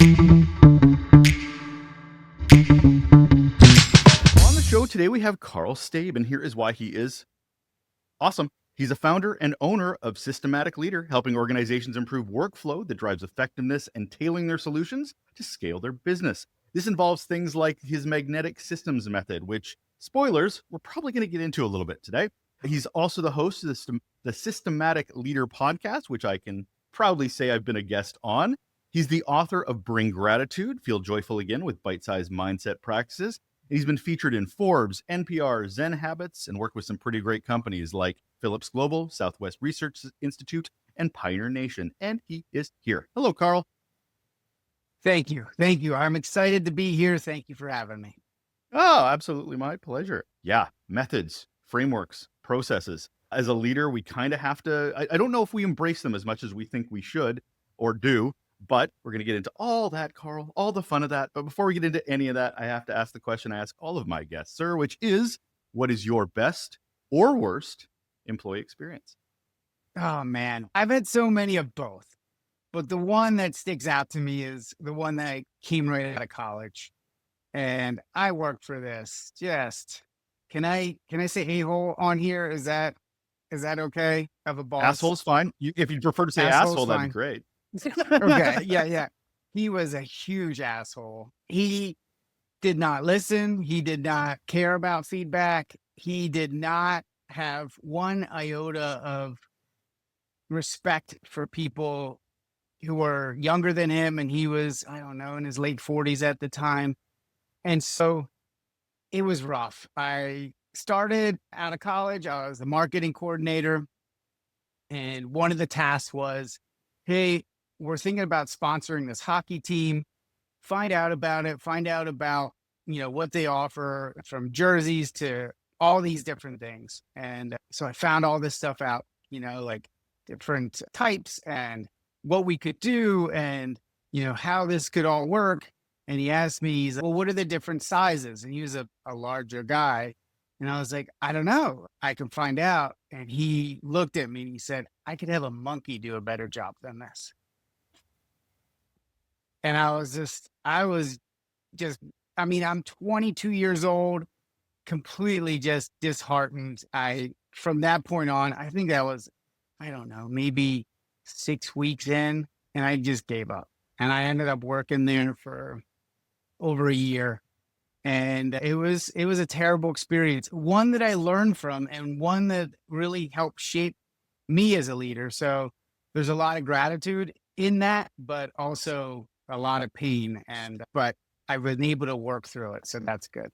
On the show today, we have Karl Staib, and here is why he is awesome. He's a founder and owner of Systematic Leader, helping organizations improve workflow that drives effectiveness and tailoring their solutions to scale their business. This involves things like his magnetic systems method, which, spoilers, we're probably going to get into a little bit today. He's also the host of the Systematic Leader podcast, which I can proudly say I've been a guest on. He's the author of Bring Gratitude, Feel Joyful Again with Bite-Sized Mindset Practices. He's been featured in Forbes, NPR, Zen Habits, and worked with some pretty great companies like Philips Global, Southwest Research Institute, and Pioneer Nation. And he is here. Hello, Karl. Thank you. Thank you. I'm excited to be here. Thank you for having me. Oh, absolutely my pleasure. Yeah, methods, frameworks, processes. As a leader, we kind of have to, I don't know if we embrace them as much as we think we should or do, but we're going to get into all that, Karl, all the fun of that. But before we get into any of that, I have to ask the question I ask all of my guests, sir, which is, what is your best or worst employee experience? Oh, man. I've had so many of both, but the one that sticks out to me is the one that came right out of college. And I worked for this. Can I say a-hole on here? Is that okay? Of a boss? Asshole's fine. If you prefer to say asshole, that'd be great. Okay. Yeah. He was a huge asshole. He did not listen. He did not care about feedback. He did not have one iota of respect for people who were younger than him. And he was, I don't know, in his late 40s at the time. And so it was rough. I started out of college. I was the marketing coordinator. And one of the tasks was, hey, we're thinking about sponsoring this hockey team. Find out about it. Find out about, what they offer, from jerseys to all these different things. And so I found all this stuff out, like different types and what we could do and, how this could all work. And he asked me, he's like, well, what are the different sizes? And he was a larger guy. And I was like, I don't know. I can find out. And he looked at me and he said, I could have a monkey do a better job than this. And I was just, I'm 22 years old, completely just disheartened. From that point on, I think that was, I don't know, maybe 6 weeks in, and I just gave up. And I ended up working there for over a year. And it was a terrible experience, one that I learned from and one that really helped shape me as a leader. So there's a lot of gratitude in that, but also a lot of pain. But I've been able to work through it. So that's good.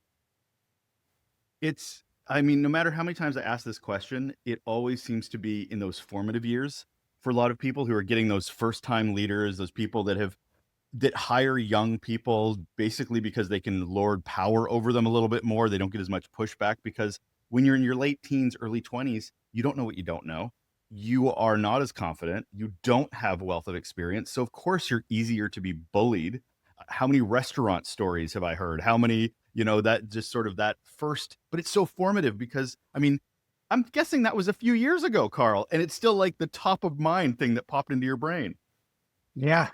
No matter how many times I ask this question, it always seems to be in those formative years for a lot of people who are getting those first time leaders, those people that hire young people basically because they can lord power over them a little bit more. They don't get as much pushback because when you're in your late teens, early 20s, you don't know what you don't know. You are not as confident. You don't have wealth of experience. So of course you're easier to be bullied. How many restaurant stories have I heard? How many, that just sort of that first, but it's so formative because I'm guessing that was a few years ago, Karl, and it's still like the top of mind thing that popped into your brain. Yeah.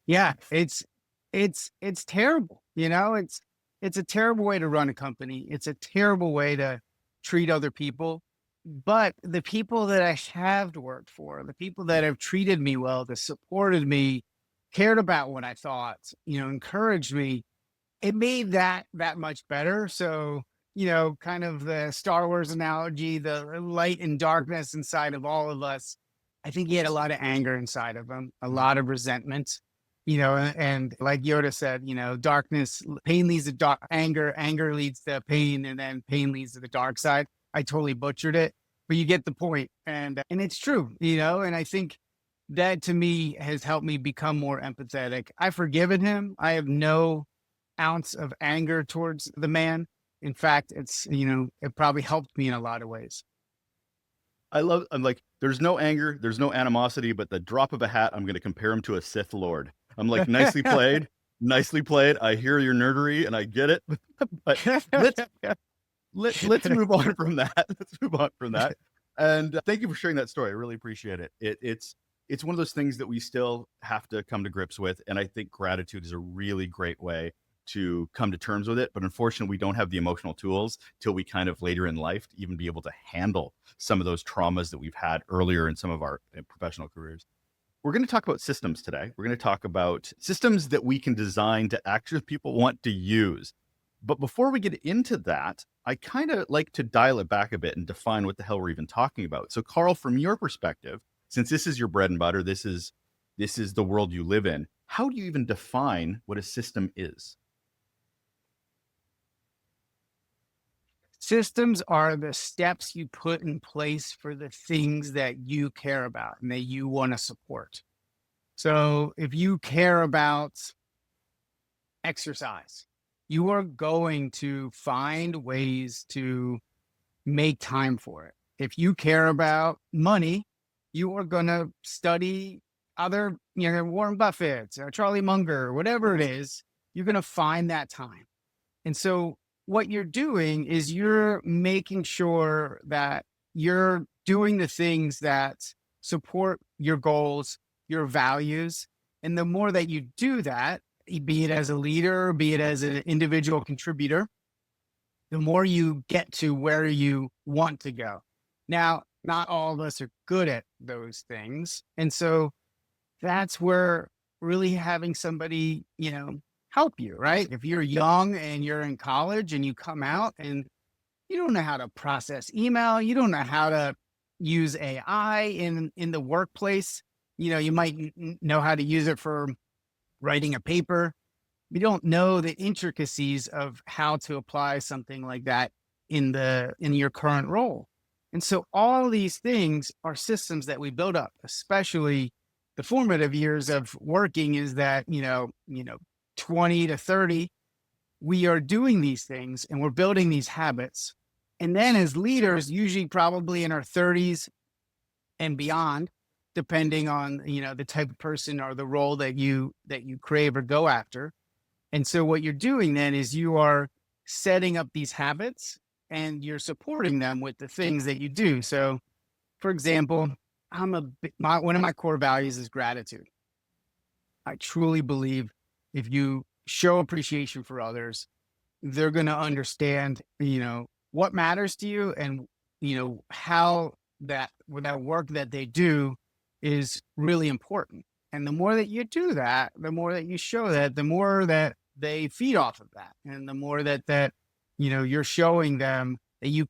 Yeah. It's terrible. It's a terrible way to run a company. It's a terrible way to treat other people. But the people that I have worked for, the people that have treated me well, that supported me, cared about what I thought, encouraged me, it made that much better. So, kind of the Star Wars analogy, the light and darkness inside of all of us. I think he had a lot of anger inside of him, a lot of resentment, and like Yoda said, darkness, pain leads to anger, anger leads to pain, and then pain leads to the dark side. I totally butchered it, but you get the point. And it's true, and I think that to me has helped me become more empathetic. I've forgiven him. I have no ounce of anger towards the man. In fact, it probably helped me in a lot of ways. I'm like, there's no anger, there's no animosity, but the drop of a hat, I'm going to compare him to a Sith Lord. I'm like, nicely played, nicely played. I hear your nerdery and I get it, but let's move on from that. Let's move on from that. And thank you for sharing that story. I really appreciate it. It's it's one of those things that we still have to come to grips with. And I think gratitude is a really great way to come to terms with it. But unfortunately, we don't have the emotional tools till we kind of later in life to even be able to handle some of those traumas that we've had earlier in some of our professional careers. We're going to talk about systems today. We're going to talk about systems that we can design to actually people want to use. But before we get into that, I kind of like to dial it back a bit and define what the hell we're even talking about. So, Karl, from your perspective, since this is your bread and butter, this is the world you live in. How do you even define what a system is? Systems are the steps you put in place for the things that you care about and that you want to support. So if you care about exercise, you are going to find ways to make time for it. If you care about money, you are going to study other, Warren Buffett, or Charlie Munger, whatever it is, you're going to find that time. And so what you're doing is you're making sure that you're doing the things that support your goals, your values. And the more that you do that, be it as a leader, be it as an individual contributor, the more you get to where you want to go. Now, not all of us are good at those things. And so that's where really having somebody, help you, right? If you're young and you're in college and you come out and you don't know how to process email, you don't know how to use AI in the workplace. You might know how to use it for writing a paper. You don't know the intricacies of how to apply something like that in your current role. And so all these things are systems that we build up, especially the formative years of working is that, 20 to 30, we are doing these things and we're building these habits. And then as leaders, usually probably in our 30s and beyond, depending on, the type of person or the role that you crave or go after. And so what you're doing then is you are setting up these habits and you're supporting them with the things that you do. So for example, one of my core values is gratitude. I truly believe if you show appreciation for others, they're going to understand, what matters to you and, how that work that they do is really important. And the more that you do that, the more that you show that, the more that they feed off of that. And the more that, you're showing them that you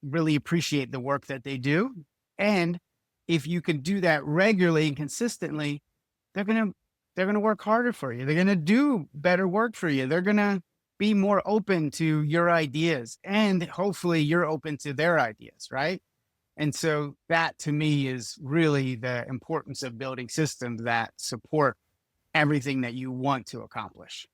really appreciate the work that they do. And if you can do that regularly and consistently, they're going to work harder for you. They're going to do better work for you. They're going to be more open to your ideas and hopefully you're open to their ideas. Right. And so that to me is really the importance of building systems that support everything that you want to accomplish.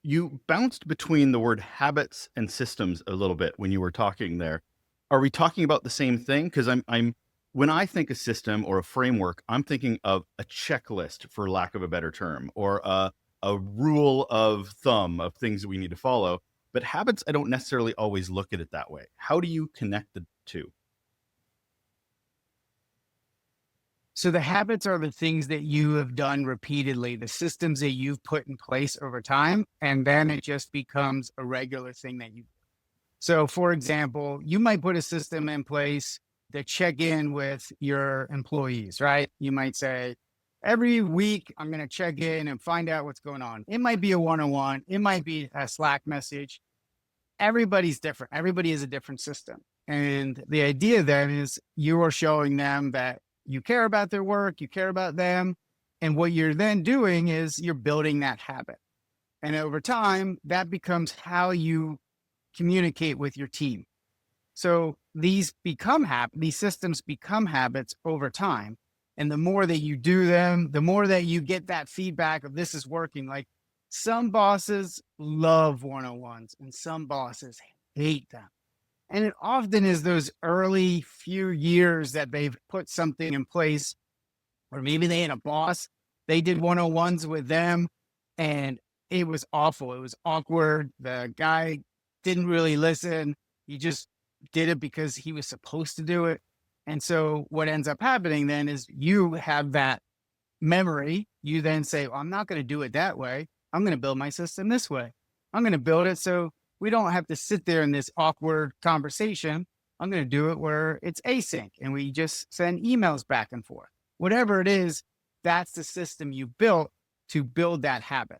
You bounced between the word habits and systems a little bit when you were talking there. Are we talking about the same thing? Because I'm when I think a system or a framework, I'm thinking of a checklist, for lack of a better term, or a rule of thumb of things that we need to follow. But habits, I don't necessarily always look at it that way. How do you connect the two? So the habits are the things that you have done repeatedly, the systems that you've put in place over time, and then it just becomes a regular thing that you do. So for example, you might put a system in place to check in with your employees, right? You might say, every week, I'm going to check in and find out what's going on. It might be a one-on-one. It might be a Slack message. Everybody's different. Everybody has a different system. And the idea then is you are showing them that you care about their work, you care about them. And what you're then doing is you're building that habit. And over time, that becomes how you communicate with your team. So these systems become habits over time. And the more that you do them, the more that you get that feedback of this is working. Like some bosses love one-on-ones and some bosses hate them. And it often is those early few years that they've put something in place, or maybe they had a boss, they did one-on-ones with them and it was awful. It was awkward. The guy didn't really listen. He just did it because he was supposed to do it. And so what ends up happening then is you have that memory. You then say, well, I'm not going to do it that way. I'm going to build my system this way. I'm going to build it so we don't have to sit there in this awkward conversation. I'm going to do it where it's async and we just send emails back and forth. Whatever it is, that's the system you built to build that habit.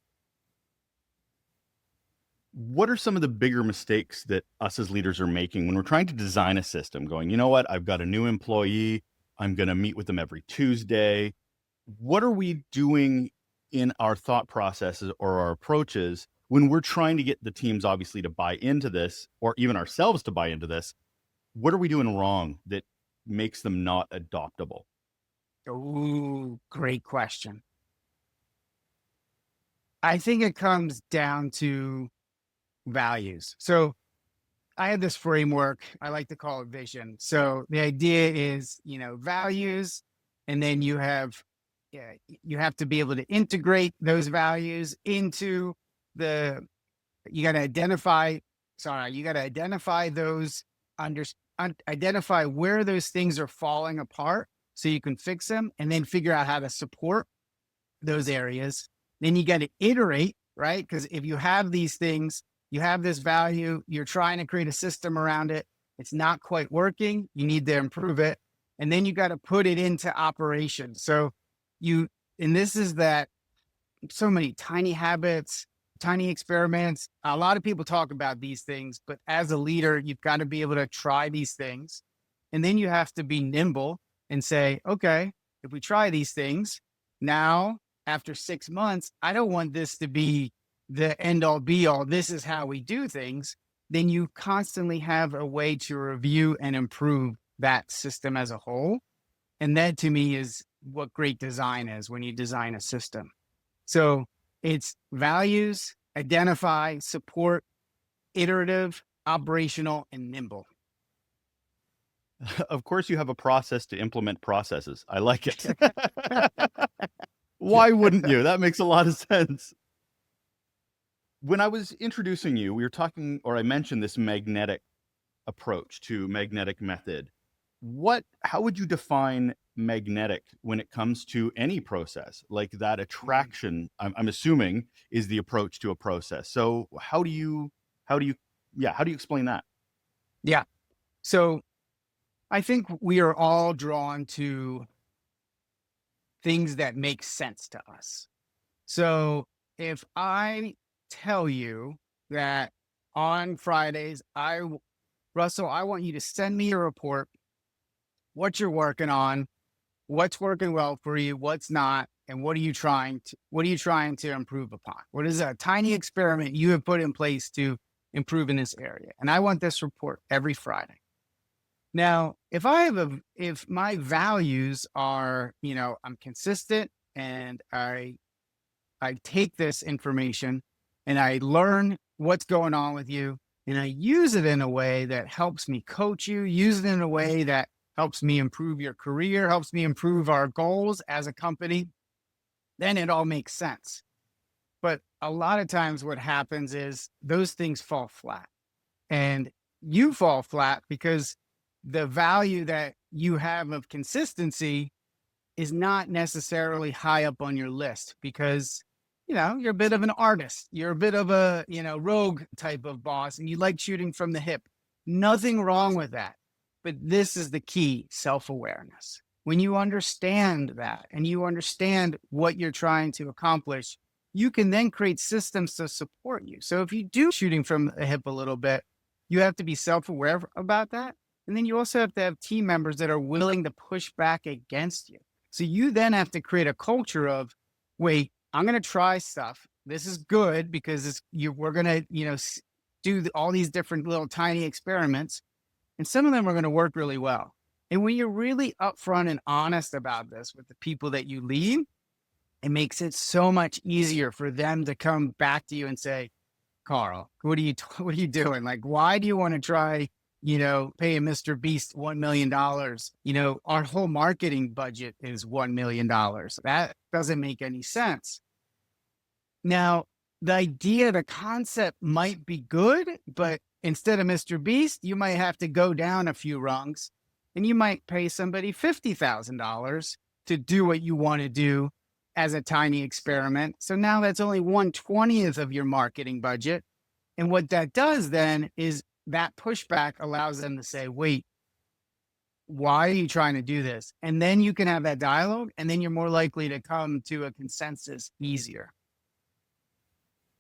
What are some of the bigger mistakes that us as leaders are making when we're trying to design a system going, you know what, I've got a new employee, I'm going to meet with them every Tuesday. What are we doing in our thought processes or our approaches when we're trying to get the teams obviously to buy into this, or even ourselves to buy into this? What are we doing wrong that makes them not adoptable? Ooh, great question. I think it comes down to values. So I have this framework, I like to call it vision. So the idea is, values, and then you have to be able to integrate those values into you got to identify those, identify where those things are falling apart so you can fix them, and then figure out how to support those areas. Then you got to iterate, right? Because if you have these things, you have this value, you're trying to create a system around it, it's not quite working, you need to improve it. And then you got to put it into operation. So this is that so many tiny habits, tiny experiments. A lot of people talk about these things, but as a leader, you've got to be able to try these things. And then you have to be nimble and say, okay, if we try these things now, after 6 months, I don't want this to be the end all be all. This is how we do things. Then you constantly have a way to review and improve that system as a whole. And that to me is what great design is when you design a system. So it's values, identify, support, iterative, operational, and nimble. Of course, you have a process to implement processes. I like it. Why wouldn't you? That makes a lot of sense. When I was introducing you, we were talking, or I mentioned this magnetic approach to magnetic method. How would you define magnetic when it comes to any process? Like that attraction, I'm assuming, is the approach to a process. So how do you explain that? Yeah. So I think we are all drawn to things that make sense to us. So if I tell you that on Fridays, Russell, I want you to send me a report, what you're working on, what's working well for you, what's not, and what are you trying to improve upon? What is a tiny experiment you have put in place to improve in this area? And I want this report every Friday. Now, if my values are, I'm consistent and I take this information and I learn what's going on with you and I use it in a way that helps me coach you, use it in a way that helps me improve your career, helps me improve our goals as a company, then it all makes sense. But a lot of times what happens is those things fall flat, and you fall flat because the value that you have of consistency is not necessarily high up on your list because, you're a bit of an artist. You're a bit of a, rogue type of boss, and you like shooting from the hip. Nothing wrong with that. But this is the key: self-awareness. When you understand that and you understand what you're trying to accomplish, you can then create systems to support you. So if you do shooting from the hip a little bit, you have to be self-aware about that. And then you also have to have team members that are willing to push back against you. So you then have to create a culture of, wait, I'm going to try stuff. This is good because we're going to, do all these different little tiny experiments. And some of them are going to work really well. And when you're really upfront and honest about this with the people that you lead, it makes it so much easier for them to come back to you and say, Karl, what are you doing? Like, why do you want to try, pay a Mr. Beast $1 million? Our whole marketing budget is $1 million. That doesn't make any sense. Now, the concept might be good, but instead of Mr. Beast, you might have to go down a few rungs And you might pay somebody $50,000 to do what you want to do as a tiny experiment. So now that's only 1/20th of your marketing budget. And what that does then is that pushback allows them to say, wait, why are you trying to do this? And then you can have that dialogue, and then you're more likely to come to a consensus easier.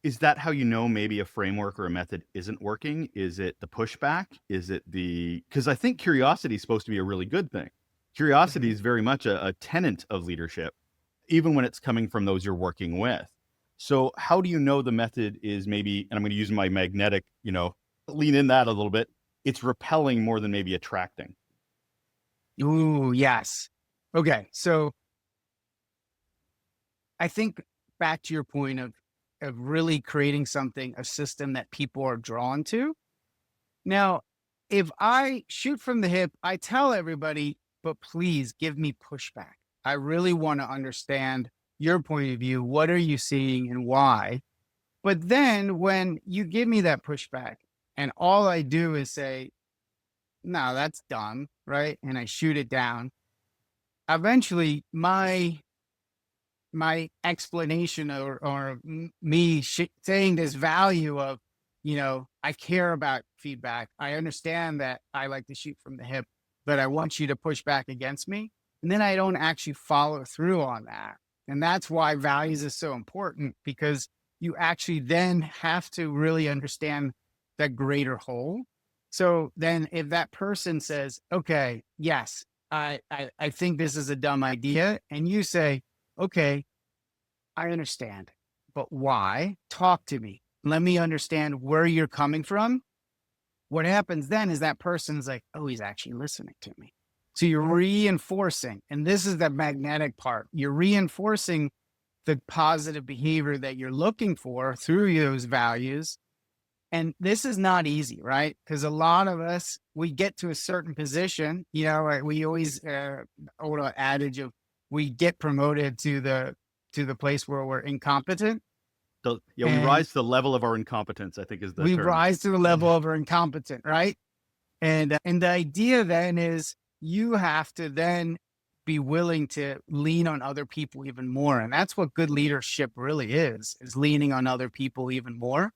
Is that how you know maybe a framework or a method isn't working? Is it the pushback? Is it because I think curiosity is supposed to be a really good thing. Curiosity is very much a tenet of leadership, even when it's coming from those you're working with. So how do you know the method is maybe, and I'm going to use my magnetic, lean in that a little bit, it's repelling more than maybe attracting? Ooh, yes. Okay. So I think back to your point of really creating something, a system that people are drawn to. Now, if I shoot from the hip, I tell everybody, but please give me pushback. I really want to understand your point of view. What are you seeing and why? But then when you give me that pushback and all I do is say, no, that's dumb, right? And I shoot it down. Eventually, my explanation or me saying this value of, I care about feedback. I understand that I like to shoot from the hip, but I want you to push back against me. And then I don't actually follow through on that. And that's why values is so important, because you actually then have to really understand the greater whole. So then if that person says, okay, yes, I think this is a dumb idea. And you say, okay, I understand, but why? Talk to me. Let me understand where you're coming from. What happens then is that person's like, oh, he's actually listening to me. So you're reinforcing, and this is the magnetic part. You're reinforcing the positive behavior that you're looking for through those values. And this is not easy, right? Because a lot of us, we get to a certain position, we always, old adage of we get promoted to the place where we're incompetent. We rise to the level of our incompetence, I think is the we term. rise to the level of our incompetent, right? And the idea then is you have to then be willing to lean on other people even more. And that's what good leadership really is leaning on other people even more.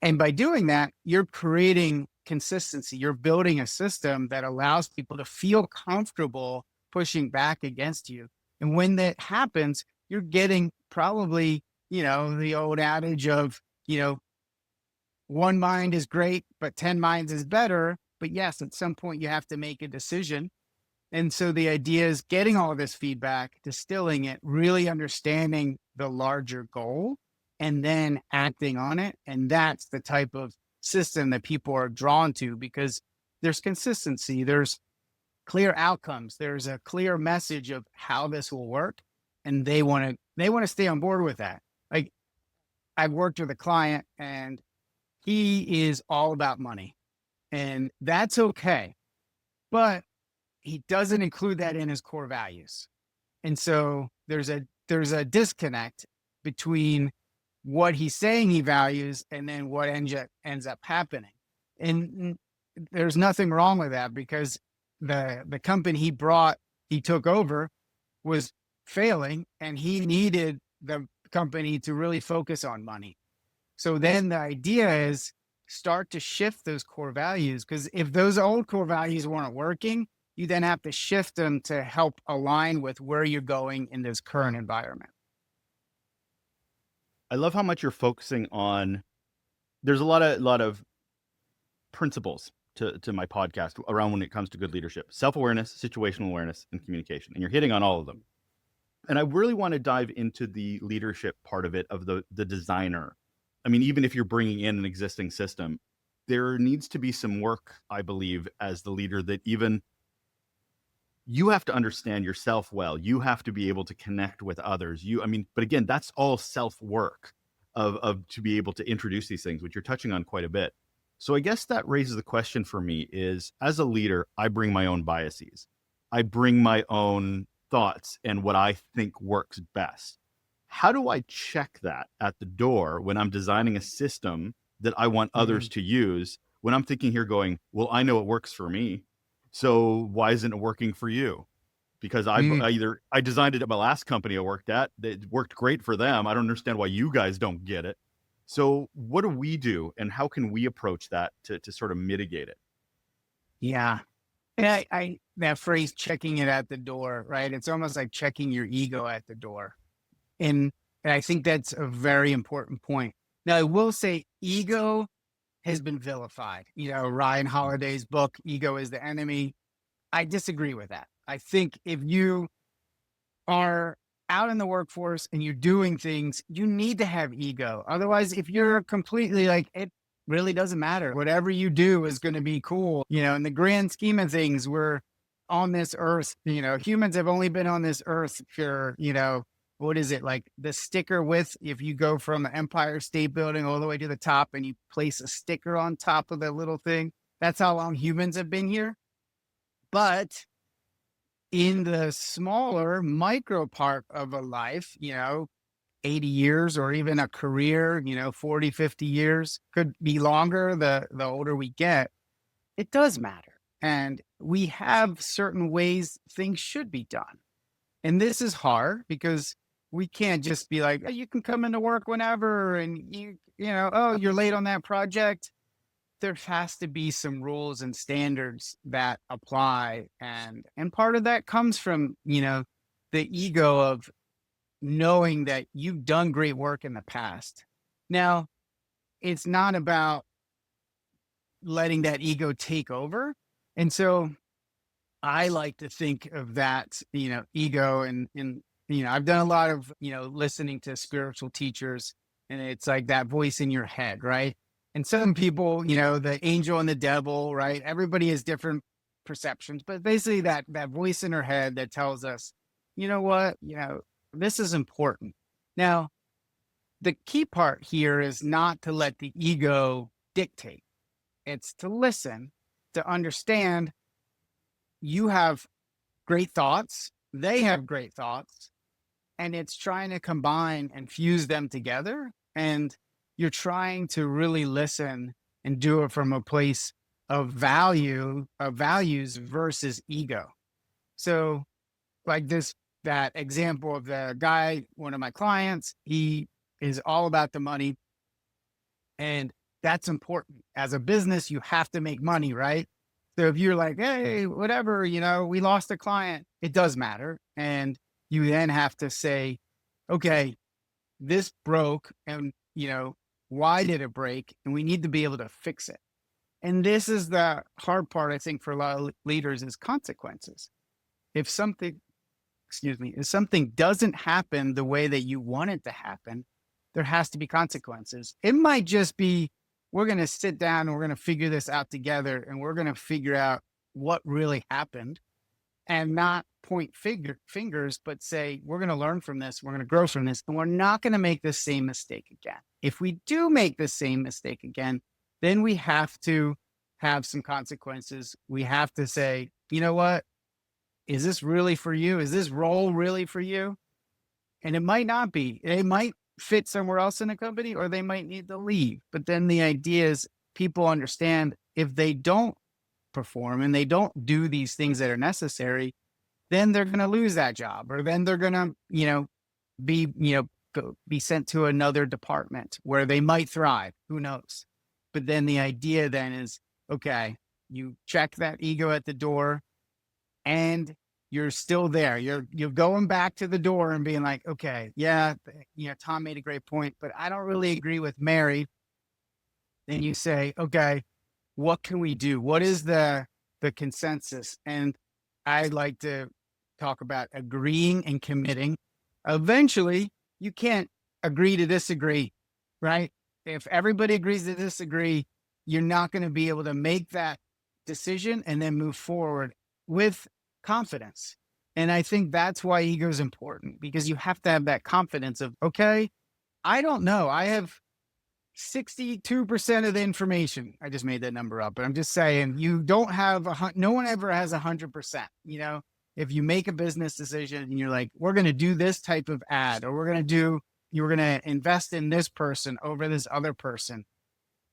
And by doing that, you're creating consistency. You're building a system that allows people to feel comfortable pushing back against you. And when that happens, you're getting probably, the old adage of, one mind is great, but 10 minds is better. But yes, at some point you have to make a decision. And so the idea is getting all this feedback, distilling it, really understanding the larger goal, and then acting on it. And that's the type of system that people are drawn to, because there's consistency, there's clear outcomes, there's a clear message of how this will work. And they want to stay on board with that. Like, I've worked with a client and he is all about money, and that's okay. But he doesn't include that in his core values. And so there's a disconnect between what he's saying he values and then what ends up happening. And there's nothing wrong with that, because the company he took over was failing, and he needed the company to really focus on money. So then the idea is start to shift those core values, because if those old core values weren't working, you then have to shift them to help align with where you're going in this current environment. I love how much you're focusing on. There's a lot of principles to my podcast around when it comes to good leadership: self-awareness, situational awareness, and communication. And you're hitting on all of them. And I really want to dive into the leadership part of it, of the designer. I mean, even if you're bringing in an existing system, there needs to be some work, I believe, as the leader, that even you have to understand yourself well. You have to be able to connect with others. But again, that's all self-work of to be able to introduce these things, which you're touching on quite a bit. So I guess that raises the question for me is, as a leader, I bring my own biases. I bring my own thoughts and what I think works best. How do I check that at the door when I'm designing a system that I want others to use, when I'm thinking here going, well, I know it works for me? So why isn't it working for you? Because Mm, I designed it at my last company I worked at. It worked great for them. I don't understand why you guys don't get it. So what do we do, and how can we approach that to sort of mitigate it? yeah. And I that phrase checking it at the door, right? It's almost like checking your ego at the door. And, and I think that's a very important point. Now, I will say ego has been vilified. Ryan Holiday's book, Ego is the Enemy. I disagree with that. I think if you are out in the workforce and you're doing things, you need to have ego. Otherwise, if you're completely like, it really doesn't matter. Whatever you do is going to be cool. In the grand scheme of things, we're on this earth, humans have only been on this earth for, what is it like the sticker width? If you go from the Empire State Building all the way to the top and you place a sticker on top of that little thing, that's how long humans have been here. But in the smaller micro part of a life, 80 years or even a career, 40, 50 years could be longer the older we get. It does matter. And we have certain ways things should be done. And this is hard because we can't just be like, oh, you can come into work whenever and oh, you're late on that project. There has to be some rules and standards that apply. And part of that comes from, the ego of knowing that you've done great work in the past. Now, it's not about letting that ego take over. And so I like to think of that, ego and I've done a lot of, listening to spiritual teachers, and it's like that voice in your head, right? And some people, the angel and the devil, right? Everybody has different perceptions, but basically that voice in our head that tells us, you know what, this is important. Now, the key part here is not to let the ego dictate. It's to listen, to understand you have great thoughts, they have great thoughts, and it's trying to combine and fuse them together. And you're trying to really listen and do it from a place of values versus ego. So, like that example of the guy, one of my clients, he is all about the money. And that's important. As a business, you have to make money, right? So if you're like, hey, whatever, we lost a client, it does matter. And you then have to say, okay, this broke and, why did it break? And we need to be able to fix it. And this is the hard part, I think, for a lot of leaders is consequences. If something, if something doesn't happen the way that you want it to happen, there has to be consequences. It might just be, we're going to sit down and we're going to figure this out together and we're going to figure out what really happened and not point fingers, but say, we're going to learn from this. We're going to grow from this. And we're not going to make the same mistake again. If we do make the same mistake again, then we have to have some consequences. We have to say, you know what? Is this really for you? Is this role really for you? And it might not be. It might fit somewhere else in the company, or they might need to leave. But then the idea is people understand if they don't perform and they don't do these things that are necessary, then they're going to lose that job, or then they're going to, be sent to another department where they might thrive. Who knows? But then the idea then is, okay, you check that ego at the door and you're still there. You're going back to the door and being like, okay, yeah, Tom made a great point, but I don't really agree with Mary. Then you say, okay, what can we do? What is the consensus? And I like to talk about agreeing and committing. Eventually, you can't agree to disagree, right? If everybody agrees to disagree, you're not going to be able to make that decision and then move forward with confidence. And I think that's why ego is important, because you have to have that confidence of, okay, I don't know. I have 62% of the information. I just made that number up, but I'm just saying you don't have no one ever has 100%. If you make a business decision and you're like, we're going to do this type of ad, or you're going to invest in this person over this other person.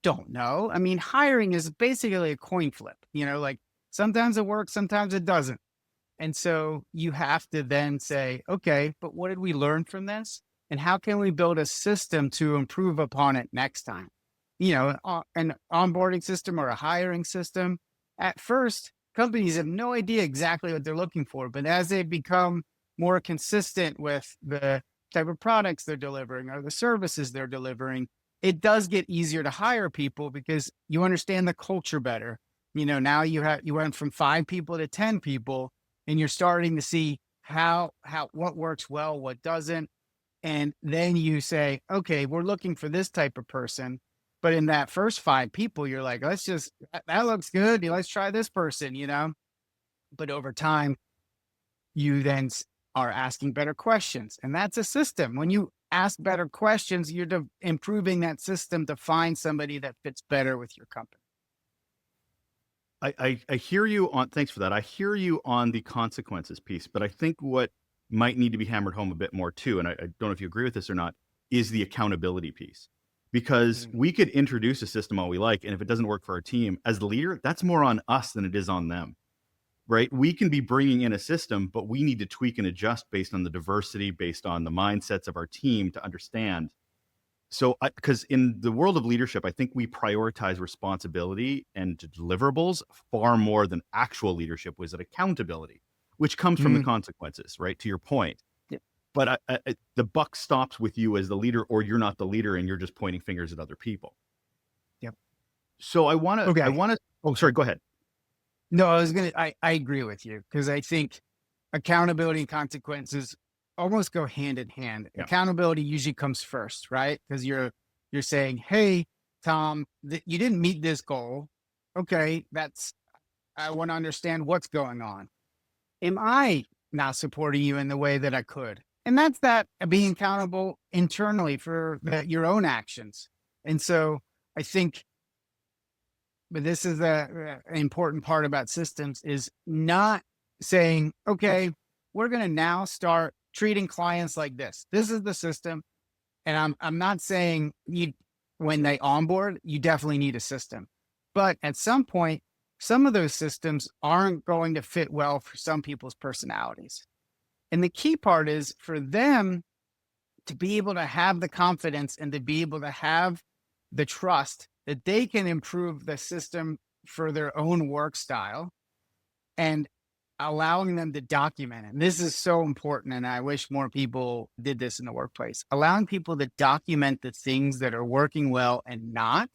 Don't know. I mean, hiring is basically a coin flip, like Sometimes it works, sometimes it doesn't. And so you have to then say, okay, but what did we learn from this? And how can we build a system to improve upon it next time? An onboarding system or a hiring system. At first, companies have no idea exactly what they're looking for, but as they become more consistent with the type of products they're delivering or the services they're delivering, it does get easier to hire people because you understand the culture better. Now you went from 5 people to 10 people, and you're starting to see what works well, what doesn't. And then you say, okay, we're looking for this type of person. But in that first 5 people, you're like, that looks good. Let's try this person. But over time, you then are asking better questions. And that's a system. When you ask better questions, you're improving that system to find somebody that fits better with your company. I hear you on, thanks for that. I hear you on the consequences piece, but I think what might need to be hammered home a bit more too, and I don't know if you agree with this or not, is the accountability piece. Because we could introduce a system all we like, and if it doesn't work for our team, as the leader, that's more on us than it is on them, right? We can be bringing in a system, but we need to tweak and adjust based on the diversity, based on the mindsets of our team to understand. So, because in the world of leadership, I think we prioritize responsibility and deliverables far more than actual leadership was at accountability, which comes from the consequences, right? To your point. Yep. But the buck stops with you as the leader, or you're not the leader and you're just pointing fingers at other people. Yep. So I want to, oh, sorry, go ahead. No, I agree with you because I think accountability and consequences almost go hand in hand. Yeah. Accountability usually comes first, right? Because you're saying, hey, Tom, you didn't meet this goal. Okay, I want to understand what's going on. Am I not supporting you in the way that I could? And that's that being accountable internally for your own actions. And so I think, but this is the important part about systems is not saying, okay, we're going to now start treating clients like this. This is the system. And I'm not saying when they onboard, you definitely need a system. But at some point, some of those systems aren't going to fit well for some people's personalities. And the key part is for them to be able to have the confidence and to be able to have the trust that they can improve the system for their own work style and allowing them to document it. And this is so important. And I wish more people did this in the workplace, allowing people to document the things that are working well and not,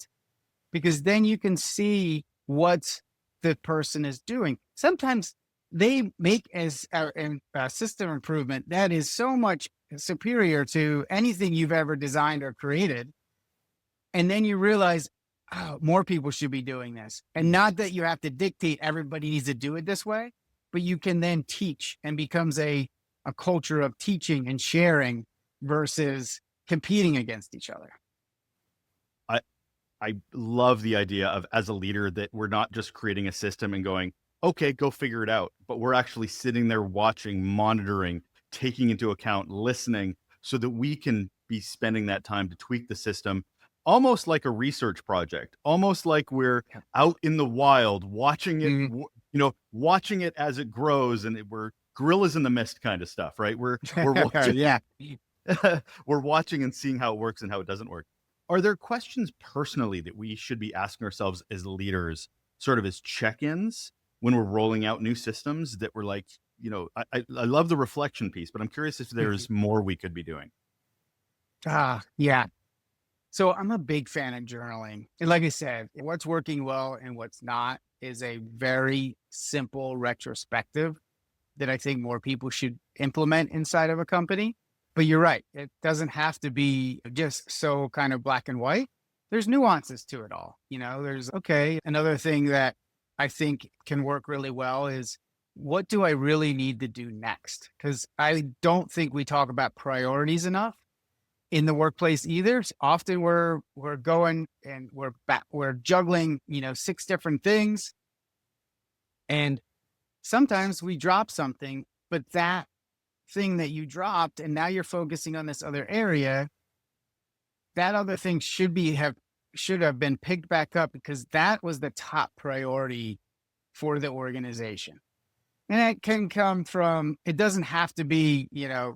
because then you can see what the person is doing. Sometimes they make as a system improvement that is so much superior to anything you've ever designed or created. And then you realize, oh, more people should be doing this. And not that you have to dictate everybody needs to do it this way, but you can then teach and becomes a culture of teaching and sharing versus competing against each other. I love the idea of, as a leader, that we're not just creating a system and going, okay, go figure it out, but we're actually sitting there watching, monitoring, taking into account, listening, so that we can be spending that time to tweak the system, almost like a research project, almost like we're out in the wild watching it, watching it as it grows, and we're gorillas in the mist kind of stuff, right? We're watching, we're watching and seeing how it works and how it doesn't work. Are there questions personally that we should be asking ourselves as leaders, sort of as check-ins when we're rolling out new systems, that we're like, I love the reflection piece, but I'm curious if there's more we could be doing. Yeah. So I'm a big fan of journaling. And like I said, what's working well and what's not is a very simple retrospective that I think more people should implement inside of a company. But you're right. It doesn't have to be just so kind of black and white. There's nuances to it all. Another thing that I think can work really well is, what do I really need to do next? Because I don't think we talk about priorities enough in the workplace either. Often we're going and we're juggling, 6 different things. And sometimes we drop something, but that thing that you dropped, and now you're focusing on this other area, that other thing should have been picked back up because that was the top priority for the organization. And it can come from, it doesn't have to be,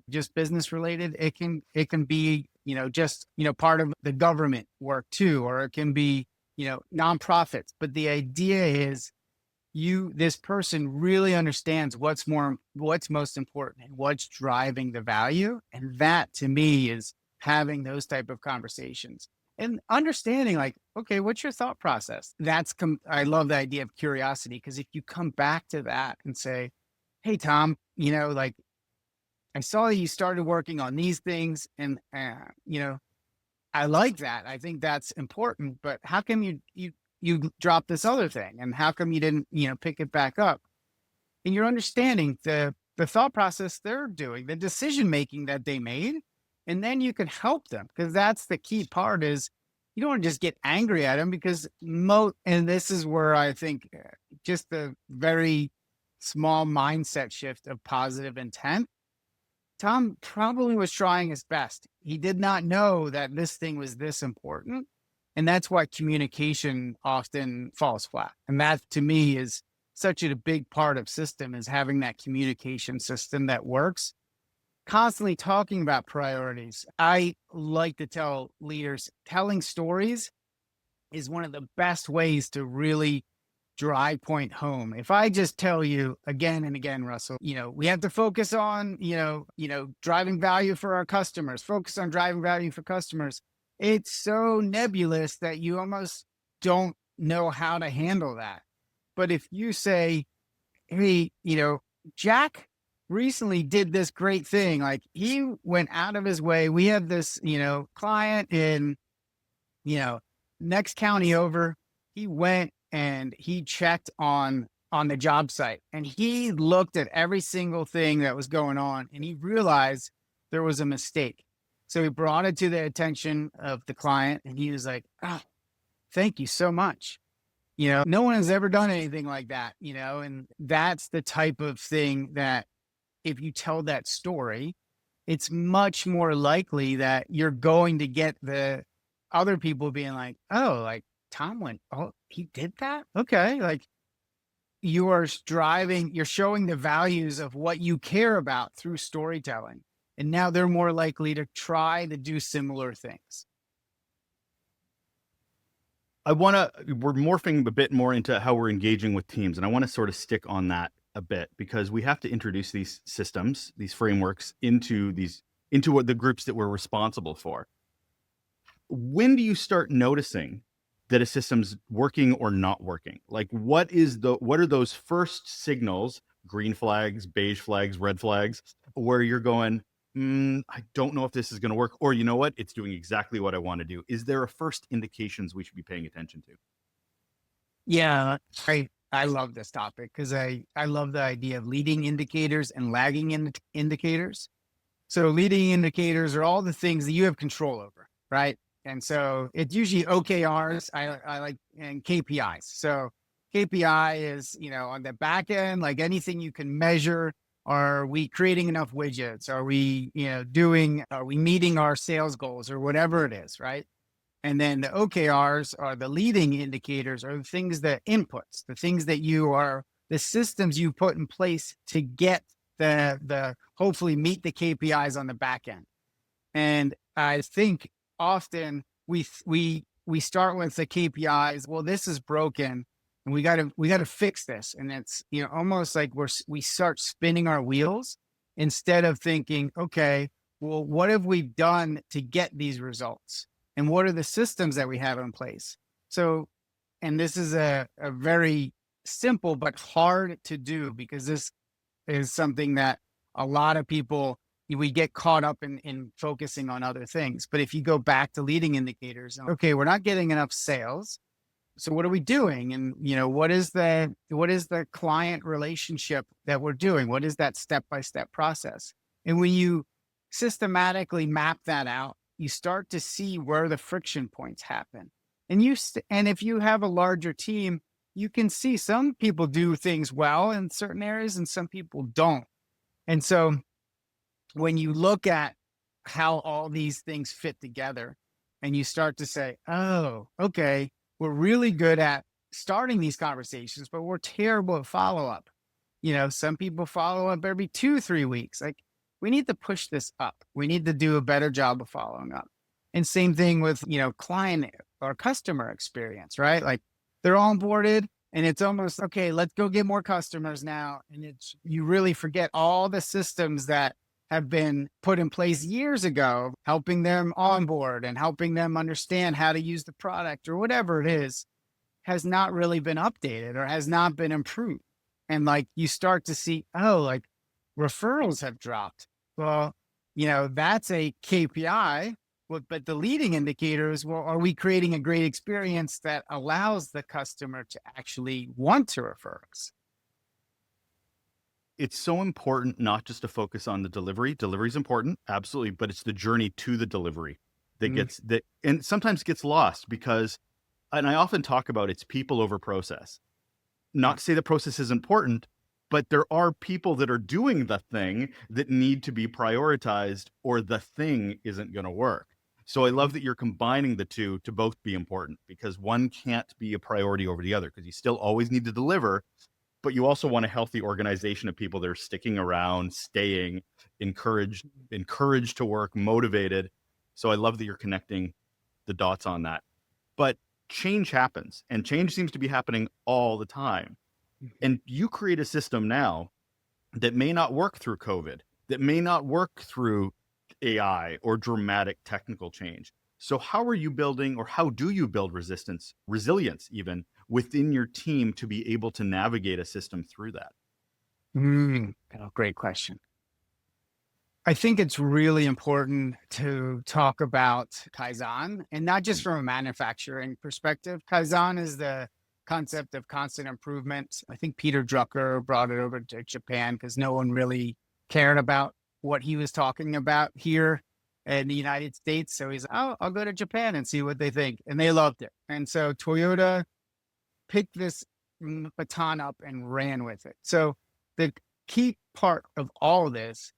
just business related. It can be, just, part of the government work too, or it can be, nonprofits. But the idea is this person really understands what's most important and what's driving the value. And that to me is having those type of conversations and understanding like, okay, what's your thought process? I love the idea of curiosity, because if you come back to that and say, hey, Tom, like I saw that you started working on these things and, I like that. I think that's important, but how come you dropped this other thing? And how come you didn't, pick it back up? And you're understanding the thought process they're doing, the decision-making that they made. And then you can help them, because that's the key part is you don't want to just get angry at them, because and this is where I think just the very small mindset shift of positive intent. Tom probably was trying his best. He did not know that this thing was this important. And that's why communication often falls flat. And that to me is such a big part of system, is having that communication system that works. Constantly talking about priorities. I like to tell leaders, telling stories is one of the best ways to really drive point home. If I just tell you again and again, Russell, we have to focus on, driving value for our customers, focus on driving value for customers. It's so nebulous that you almost don't know how to handle that. But if you say, hey, Jack recently did this great thing, like he went out of his way. We have this, client in, next county over. He went and he checked on the job site, and he looked at every single thing that was going on, and he realized there was a mistake. So he brought it to the attention of the client, and he was like, oh, thank you so much. No one has ever done anything like that, and that's the type of thing that if you tell that story, it's much more likely that you're going to get the other people being like, oh, like Tom went, oh, he did that? Okay. Like you're showing the values of what you care about through storytelling. And now they're more likely to try to do similar things. We're morphing a bit more into how we're engaging with teams. And I want to sort of stick on that a bit, because we have to introduce these systems, these frameworks into what the groups that we're responsible for. When do you start noticing that a system's working or not working? Like what are those first signals, green flags, beige flags, red flags, where you're going, I don't know if this is going to work, or you know what, it's doing exactly what I want to do. Is there a first indications we should be paying attention to? Yeah, I love this topic, because I love the idea of leading indicators and lagging indicators. So leading indicators are all the things that you have control over, right? And so it's usually OKRs, I like, and KPIs. So KPI is, on the back end, like anything you can measure. Are we creating enough widgets? Are we, are we meeting our sales goals, or whatever it is, right? And then the OKRs are the leading indicators, are the things that inputs, the things that the systems you put in place to get the hopefully meet the KPIs on the back end. And I think often we start with the KPIs. Well, this is broken, and we got to fix this. And it's, almost like we start spinning our wheels instead of thinking, okay, well, what have we done to get these results? And what are the systems that we have in place? So, and this is a very simple but hard to do, because this is something that a lot of people, we get caught up in focusing on other things. But if you go back to leading indicators, okay, we're not getting enough sales. So what are we doing? And, what is the client relationship that we're doing? What is that step-by-step process? And when you systematically map that out, you start to see where the friction points happen. And if you have a larger team, you can see some people do things well in certain areas and some people don't. And so when you look at how all these things fit together, and you start to say, oh, okay, we're really good at starting these conversations, but we're terrible at follow up. Some people follow up every 2, 3 weeks. Like, we need to push this up. We need to do a better job of following up. And same thing with, client or customer experience, right? Like, they're onboarded and it's almost, okay, let's go get more customers now. And you really forget all the systems that have been put in place years ago, helping them onboard and helping them understand how to use the product or whatever it is, has not really been updated or has not been improved. And like, you start to see, oh, like referrals have dropped. Well, that's a KPI, but the leading indicators, well, are we creating a great experience that allows the customer to actually want to refer us? It's so important not just to focus on the delivery. Delivery is important, absolutely, but it's the journey to the delivery that and sometimes gets lost because, and I often talk about, it's people over process. Not to say the process is important, but there are people that are doing the thing that need to be prioritized, or the thing isn't going to work. So I love that you're combining the two to both be important, because one can't be a priority over the other, because you still always need to deliver, but you also want a healthy organization of people that are sticking around, staying, encouraged to work, motivated. So I love that you're connecting the dots on that. But change happens, and change seems to be happening all the time. And you create a system now that may not work through COVID, that may not work through AI or dramatic technical change. So how are you building, or how do you build resilience even within your team to be able to navigate a system through that? Great question. I think it's really important to talk about Kaizen, and not just from a manufacturing perspective. Kaizen is the concept of constant improvement. I think Peter Drucker brought it over to Japan because no one really cared about what he was talking about here in the United States. So he's, oh, I'll go to Japan and see what they think. And they loved it. And so Toyota picked this baton up and ran with it. So the key part of all of this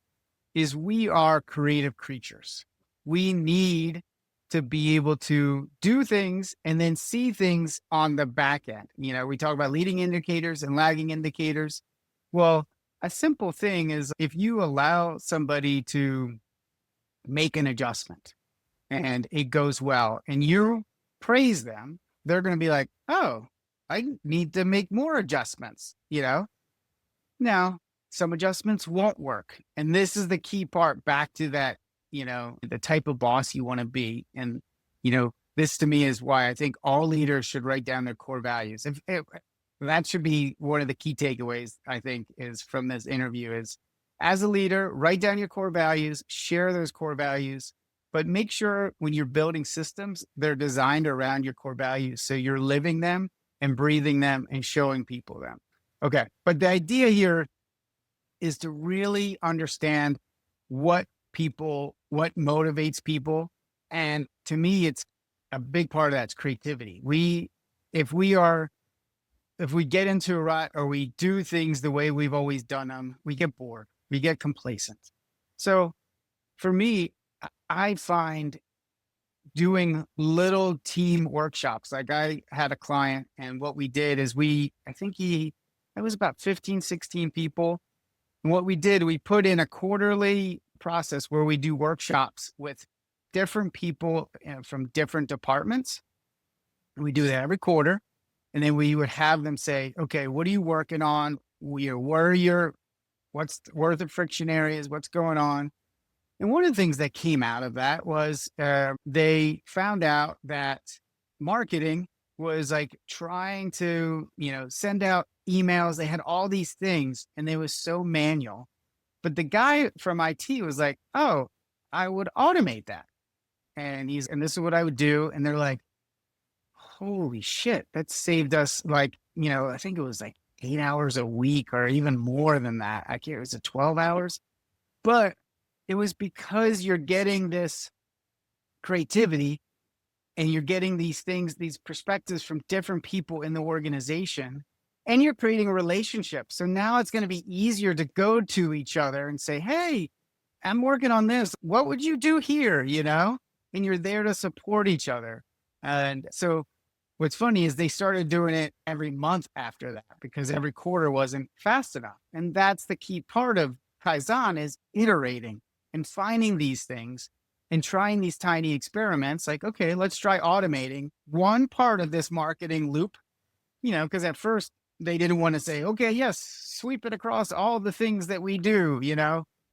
is we are creative creatures. We need to be able to do things and then see things on the back end. We talk about leading indicators and lagging indicators. Well, a simple thing is, if you allow somebody to make an adjustment and it goes well and you praise them, they're going to be like, oh, I need to make more adjustments. Now, some adjustments won't work. And this is the key part, back to that, the type of boss you want to be. And, this to me is why I think all leaders should write down their core values. That should be one of the key takeaways, I think, is from this interview is, as a leader, write down your core values, share those core values, but make sure when you're building systems, they're designed around your core values. So you're living them and breathing them and showing people them. Okay. But the idea here is to really understand what motivates people. And to me, it's a big part of that's creativity. If we get into a rut or we do things the way we've always done them, we get bored, we get complacent. So for me, I find doing little team workshops. Like, I had a client, and what we did is it was about 15, 16 people. And what we did, we put in a quarterly process where we do workshops with different people from different departments. And we do that every quarter. And then we would have them say, okay, what are you working on? What's the friction areas? What's going on? And one of the things that came out of that was they found out that marketing was like trying to, send out emails. They had all these things and they was so manual. But the guy from IT was like, oh, I would automate that. And this is what I would do. And they're like, holy shit, that saved us I think it was like 8 hours a week or even more than that. I can't, was it 12 hours? But it was because you're getting this creativity and you're getting these things, these perspectives from different people in the organization, and you're creating a relationship. So now it's going to be easier to go to each other and say, hey, I'm working on this. What would you do here? And you're there to support each other. And so what's funny is they started doing it every month after that because every quarter wasn't fast enough. And that's the key part of Kaizen is iterating and finding these things and trying these tiny experiments. Like, okay, let's try automating one part of this marketing loop, because at first they didn't want to say, okay, yes, sweep it across all the things that we do,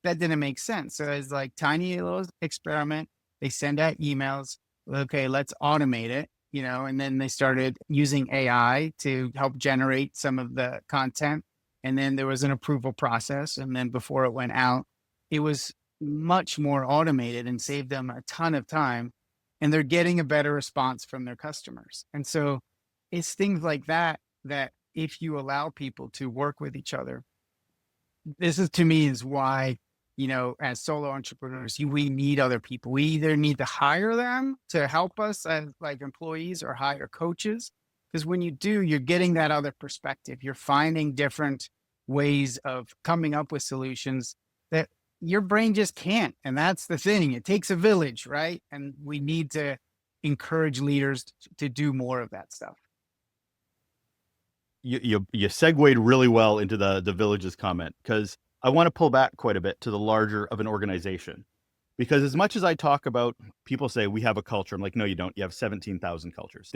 that didn't make sense. So it's like tiny little experiment. They send out emails. Okay, let's automate it, and then they started using AI to help generate some of the content. And then there was an approval process. And then before it went out, it was much more automated and saved them a ton of time. And they're getting a better response from their customers. And so it's things like that, that if you allow people to work with each other, this is to me is why, as solo entrepreneurs, we need other people. We either need to hire them to help us as like employees or hire coaches. Because when you do, you're getting that other perspective. You're finding different ways of coming up with solutions that your brain just can't. And that's the thing. It takes a village, right? And we need to encourage leaders to do more of that stuff. You segued really well into the villages comment, because I want to pull back quite a bit to the larger of an organization. Because as much as I talk about, people say we have a culture. I'm like, no, you don't. You have 17,000 cultures.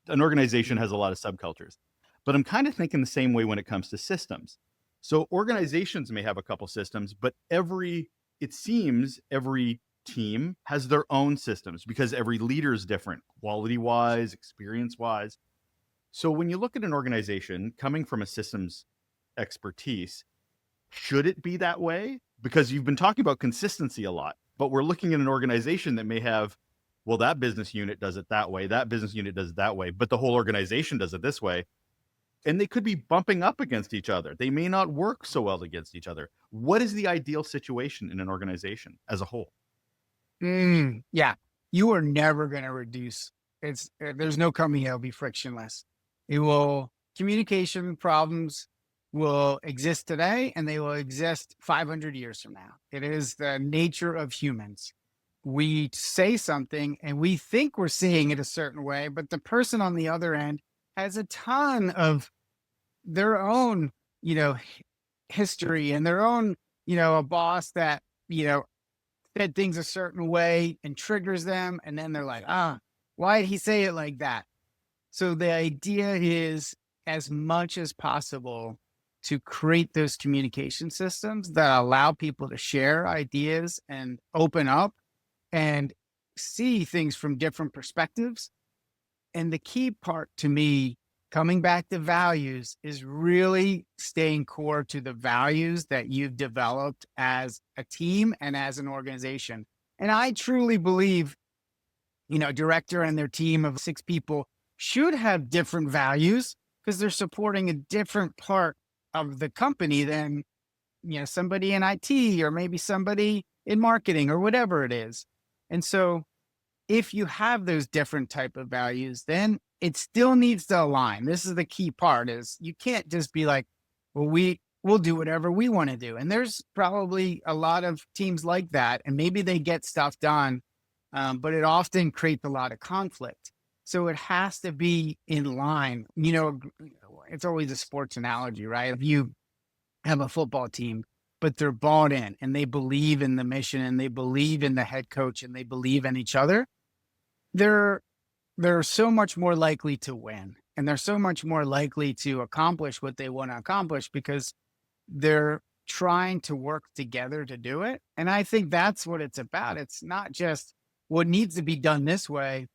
An organization has a lot of subcultures. But I'm kind of thinking the same way when it comes to systems. So organizations may have a couple systems, but it seems every team has their own systems because every leader is different, quality-wise, experience-wise. So when you look at an organization coming from a systems expertise, should it be that way? Because you've been talking about consistency a lot, but we're looking at an organization that may have, well, that business unit does it that way, that business unit does it that way, but the whole organization does it this way. And they could be bumping up against each other. They may not work so well against each other. What is the ideal situation in an organization as a whole? Yeah, you are never going to reduce. There's no company that'll be frictionless. Communication problems will exist today and they will exist 500 years from now. It is the nature of humans. We say something and we think we're saying it a certain way, but the person on the other end has a ton of their own, history and their own, a boss that, said things a certain way and triggers them. And then they're like, why did he say it like that? So the idea is, as much as possible, to create those communication systems that allow people to share ideas and open up and see things from different perspectives. And the key part to me, coming back to values, is really staying core to the values that you've developed as a team and as an organization. And I truly believe, director and their team of 6 people should have different values because they're supporting a different part of the company than, somebody in IT or maybe somebody in marketing or whatever it is. And so if you have those different type of values, then it still needs to align. This is the key part, is you can't just be like, well, we'll do whatever we want to do. And there's probably a lot of teams like that, and maybe they get stuff done, but it often creates a lot of conflict. So it has to be in line. It's always a sports analogy, right? If you have a football team, but they're bought in and they believe in the mission and they believe in the head coach and they believe in each other, they're so much more likely to win. And they're so much more likely to accomplish what they want to accomplish because they're trying to work together to do it. And I think that's what it's about. It's not just what needs to be done this way.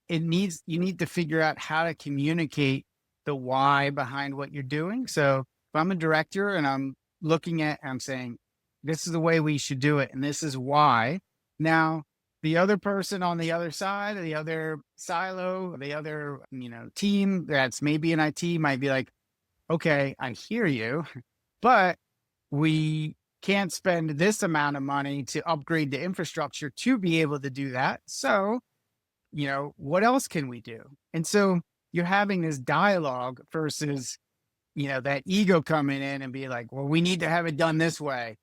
You need to figure out how to communicate the why behind what you're doing. So if I'm a director and I'm saying, this is the way we should do it, and this is why. Now, the other person on the other side, the other silo, the other, team that's maybe in IT might be like, okay, I hear you, but we can't spend this amount of money to upgrade the infrastructure to be able to do that. So, what else can we do? And so you're having this dialogue versus, that ego coming in and be like, well, we need to have it done this way.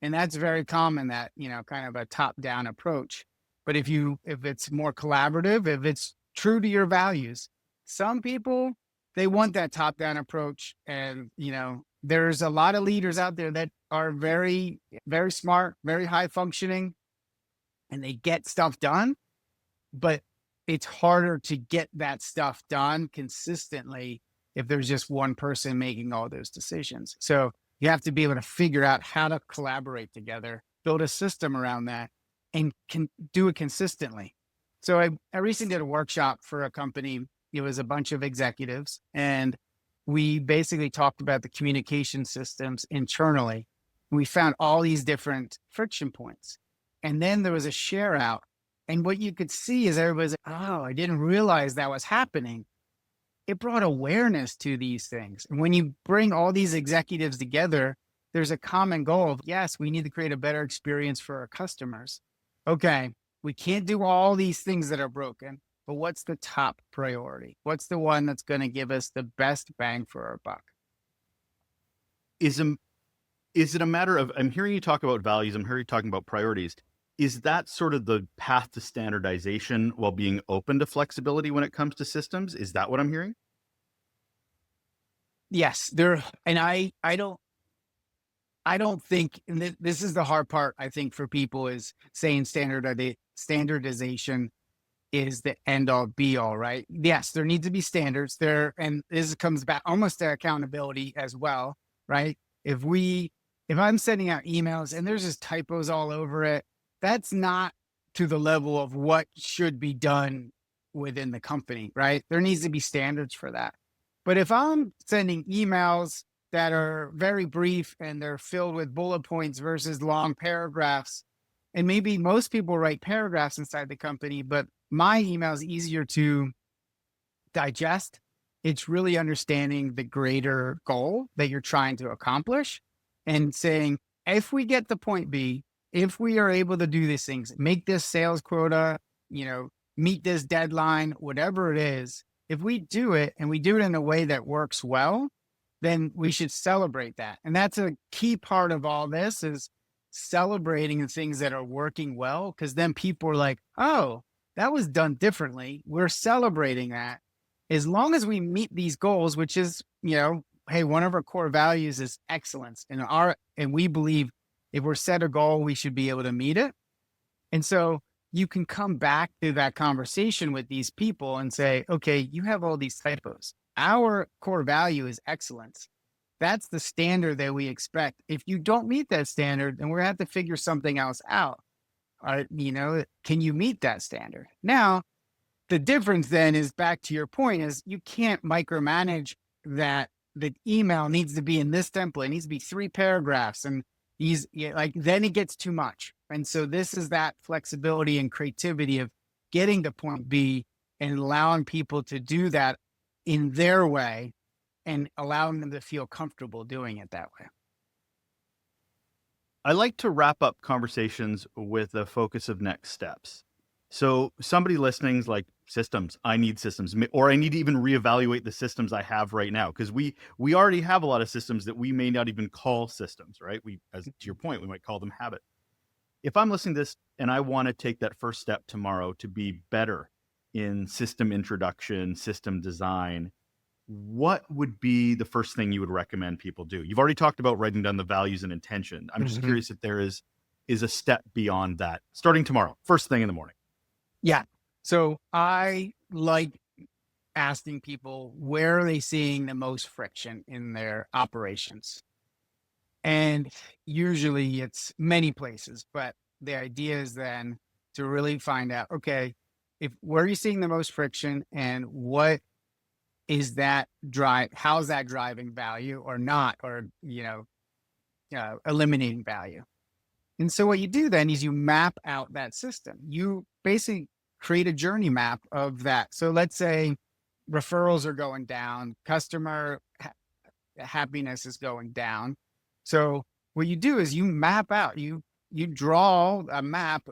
And that's very common, that, kind of a top-down approach. But if it's more collaborative, if it's true to your values, Some people, they want that top down approach. And, there's a lot of leaders out there that are very, very smart, very high functioning, and they get stuff done, but it's harder to get that stuff done consistently if there's just one person making all those decisions. So you have to be able to figure out how to collaborate together, build a system around that, and can do it consistently. So I recently did a workshop for a company. It was a bunch of executives, and we basically talked about the communication systems internally. We found all these different friction points. And then there was a share out. And what you could see is everybody's like, oh, I didn't realize that was happening. It brought awareness to these things. And when you bring all these executives together, there's a common goal of, yes, we need to create a better experience for our customers. Okay, we can't do all these things that are broken, but what's the top priority? What's the one that's going to give us the best bang for our buck? Is it a matter of, I'm hearing you talk about values, I'm hearing you talking about priorities. Is that sort of the path to standardization while being open to flexibility when it comes to systems? Is that what I'm hearing? Yes, and I don't think, and this is the hard part, I think, for people is saying standardization is the end all be all, right? Yes, there need to be standards there. And this comes back almost to accountability as well, right? If I'm sending out emails and there's just typos all over it, that's not to the level of what should be done within the company, right? There needs to be standards for that. But if I'm sending emails that are very brief and they're filled with bullet points versus long paragraphs, and maybe most people write paragraphs inside the company, but my email is easier to digest. It's really understanding the greater goal that you're trying to accomplish and saying, if we get to point B, if we are able to do these things, make this sales quota, meet this deadline, whatever it is, if we do it and we do it in a way that works well, then we should celebrate that. And that's a key part of all this is celebrating the things that are working well, because then people are like, oh, that was done differently. We're celebrating that. As long as we meet these goals, which is, hey, one of our core values is excellence. And we believe if we're set a goal, we should be able to meet it. And so you can come back to that conversation with these people and say, okay, you have all these typos. Our core value is excellence. That's the standard that we expect. If you don't meet that standard, then we're going to have to figure something else out. Can you meet that standard? Now, the difference then is back to your point is you can't micromanage that the email needs to be in this template. It needs to be 3 paragraphs and then it gets too much. And so this is that flexibility and creativity of getting to point B and allowing people to do that in their way and allowing them to feel comfortable doing it that way. I like to wrap up conversations with a focus of next steps. So somebody listening is like, systems, I need systems, or I need to even reevaluate the systems I have right now. Because we already have a lot of systems that we may not even call systems, right? As to your point, we might call them habit. If I'm listening to this and I want to take that first step tomorrow to be better in system introduction, system design, what would be the first thing you would recommend people do? You've already talked about writing down the values and intention. I'm just curious if there is a step beyond that, starting tomorrow, first thing in the morning. Yeah. So I like asking people, where are they seeing the most friction in their operations? And usually it's many places, but the idea is then to really find out, okay, where are you seeing the most friction and what is that how's that driving value or not, or, eliminating value. And so what you do then is you map out that system. You basically create a journey map of that. So let's say referrals are going down, customer happiness is going down. So what you do is you map out, you draw a map,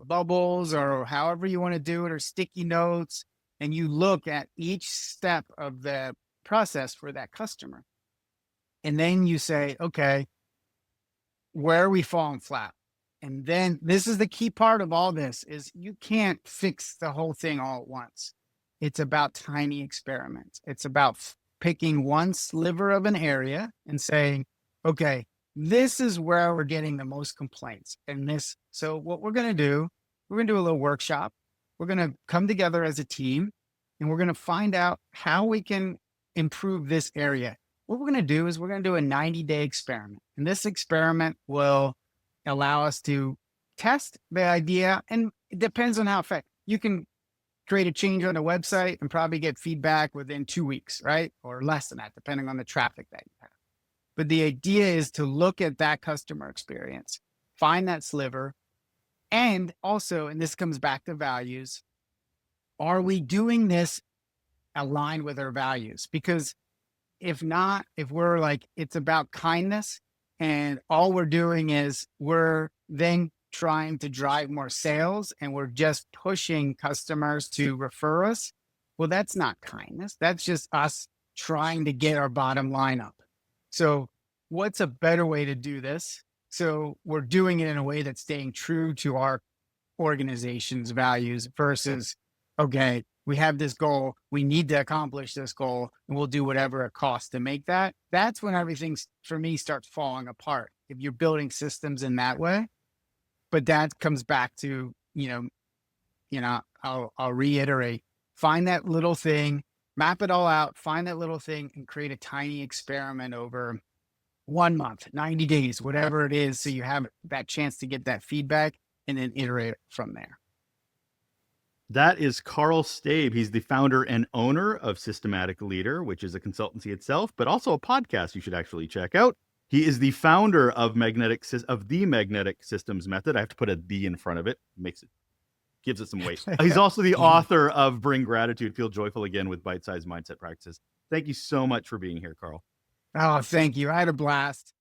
bubbles or however you want to do it, or sticky notes, and you look at each step of the process for that customer. And then you say, okay, where are we falling flat? And then this is the key part of all this is you can't fix the whole thing all at once. It's about tiny experiments. It's about picking one sliver of an area and saying, okay, this is where we're getting the most complaints. And this, so what we're going to do, we're going to do a little workshop. We're going to come together as a team and we're going to find out how we can improve this area. What we're going to do is we're going to do a 90-day experiment. And this experiment will allow us to test the idea. And it depends on how effective. You can create a change on a website and probably get feedback within 2 weeks, right? Or less than that, depending on the traffic that you have. But the idea is to look at that customer experience, find that sliver, and also, and this comes back to values, are we doing this aligned with our values? Because if not, if we're like, it's about kindness and all we're doing is we're then trying to drive more sales and we're just pushing customers to refer us, well, that's not kindness. That's just us trying to get our bottom line up. So what's a better way to do this? So we're doing it in a way that's staying true to our organization's values versus, okay, we have this goal, we need to accomplish this goal, and we'll do whatever it costs to make that. That's when everything, for me, starts falling apart. If you're building systems in that way. But that comes back to, I'll reiterate, find that little thing, map it all out, find that little thing and create a tiny experiment over 1 month, 90 days, whatever it is. So you have that chance to get that feedback and then iterate from there. That is Karl Staib. He's the founder and owner of Systematic Leader, which is a consultancy itself, but also a podcast you should actually check out. He is the founder of the Magnetic Systems Method. I have to put a "the" in front of it. Gives it some weight. He's also the author of Bring Gratitude, Feel Joyful Again with Bite-Sized Mindset Practices. Thank you so much for being here, Karl. Oh, thank you. I had a blast.